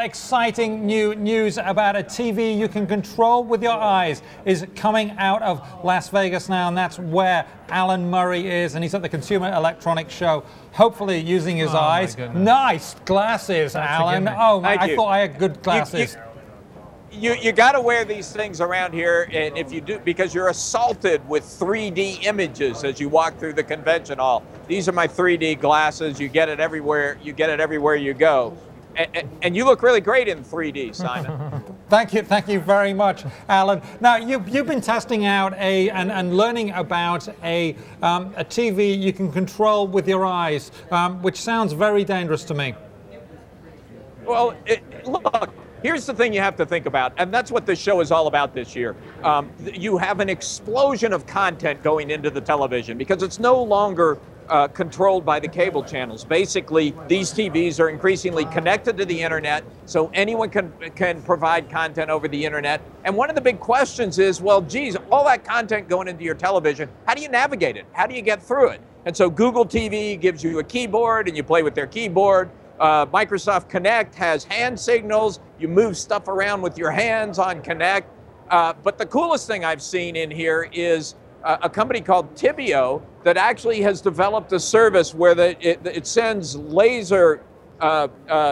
Exciting new news about a TV you can control with your eyes is coming out of Las Vegas now, and that's where Alan Murray is, and he's at the Consumer Electronics Show, hopefully using his eyes. Nice glasses, Alan. Oh, I thought I had good glasses. You got to wear these things around here, and if you do, because you're assaulted with 3D images as you walk through the convention hall. These are my 3D glasses. You get it everywhere. You get it everywhere you go. And you look really great in 3D, Simon. Thank you very much, Alan. Now you've been testing out and learning about a TV you can control with your eyes, which sounds very dangerous to me. Well, look, here's the thing you have to think about, and that's what this show is all about this year. You have an explosion of content going into the television because it's no longer controlled by the cable channels. Basically, these TVs are increasingly connected to the internet, so anyone can provide content over the internet. And one of the big questions is, well, geez, all that content going into your television, how do you navigate it? How do you get through it? And so Google TV gives you a keyboard, and you play with their keyboard. Microsoft Kinect has hand signals. You move stuff around with your hands on Kinect. But the coolest thing I've seen in here is a company called Tibio that actually has developed a service where it sends laser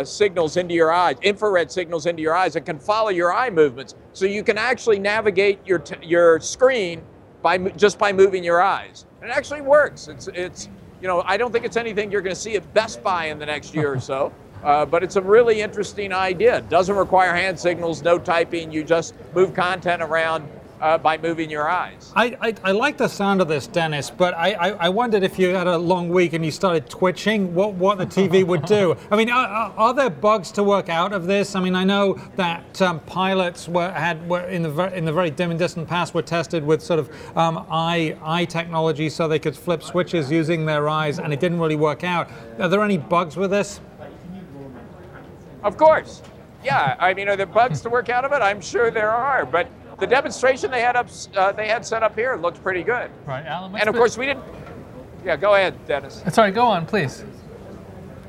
signals into your eyes, infrared signals into your eyes, and can follow your eye movements. So you can actually navigate your screen just by moving your eyes. And it actually works. It's you know, I don't think it's anything you're going to see at Best Buy in the next year or so. But it's a really interesting idea. It doesn't require hand signals, no typing. You just move content around by moving your eyes. I like the sound of this, Dennis, but I wondered if you had a long week and you started twitching, what the TV would do. I mean, are there bugs to work out of this? I mean, I know that pilots were in the very dim and distant past were tested with sort of eye technology, so they could flip switches using their eyes, and it didn't really work out. Are there any bugs with this? Of course. Yeah, I mean, are there bugs to work out of it? I'm sure there are, but the demonstration they had set up here looked pretty good. Right, Alan. And of course we didn't. Yeah, go ahead, Dennis. Sorry, go on, please.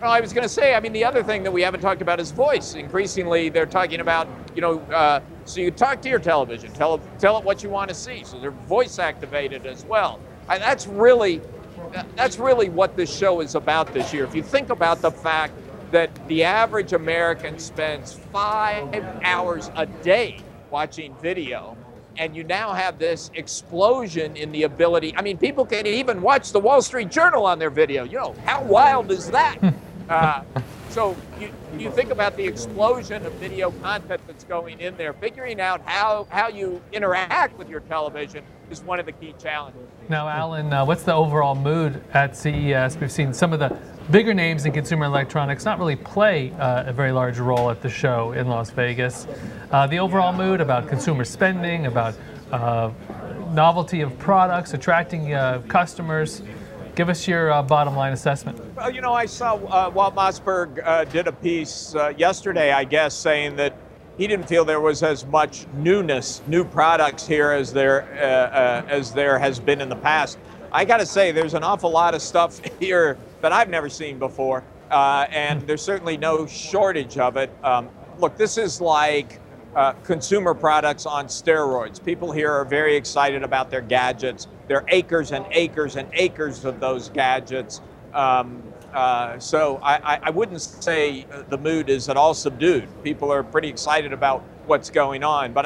Well, I was going to say, I mean, the other thing that we haven't talked about is voice. Increasingly, they're talking about, you know, so you talk to your television, tell it what you want to see. So they're voice activated as well. And that's really what this show is about this year. If you think about the fact that the average American spends 5 hours a day watching video, and you now have this explosion in the ability. I mean, people can even watch the Wall Street Journal on their video. You know, how wild is that? So you think about the explosion of video content that's going in there. Figuring out how you interact with your television is one of the key challenges. Now, Alan, what's the overall mood at CES? We've seen some of the bigger names in consumer electronics not really play a very large role at the show in Las Vegas. The overall mood about consumer spending, about novelty of products, attracting customers. Give us your bottom line assessment. Well, you know, I saw Walt Mossberg did a piece yesterday, I guess, saying that he didn't feel there was as much newness, new products here as there has been in the past. I got to say, there's an awful lot of stuff here that I've never seen before, and there's certainly no shortage of it. Look, this is like consumer products on steroids. People here are very excited about their gadgets. There are acres and acres and acres of those gadgets. So I wouldn't say the mood is at all subdued. People are pretty excited about what's going on, but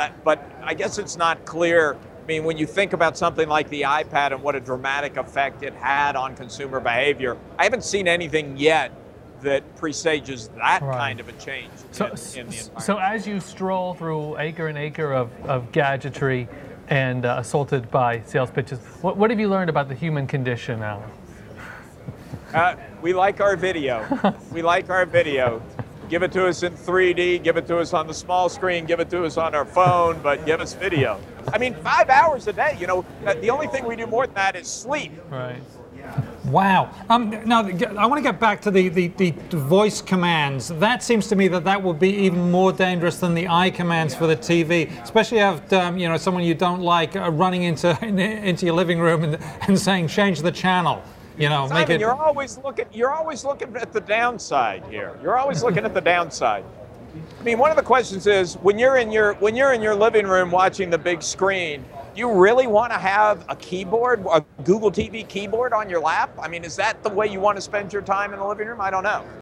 I guess it's not clear. I mean, when you think about something like the iPad and what a dramatic effect it had on consumer behavior, I haven't seen anything yet that presages that kind of a change in the environment. So as you stroll through acre and acre of gadgetry and assaulted by sales pitches, what have you learned about the human condition, Alan? We like our video. We like our video. Give it to us in 3D, give it to us on the small screen, give it to us on our phone, but give us video. I mean, 5 hours a day, you know, the only thing we do more than that is sleep. Right. Wow. Now, I want to get back to the voice commands. That seems to me that would be even more dangerous than the eye commands for the TV, especially if you know, someone you don't like running into your living room and saying, change the channel. You know, Simon, make it. You're always looking at the downside here. You're always looking at the downside. I mean, one of the questions is when you're in your living room watching the big screen, do you really want to have a keyboard, a Google TV keyboard on your lap? I mean, is that the way you want to spend your time in the living room? I don't know.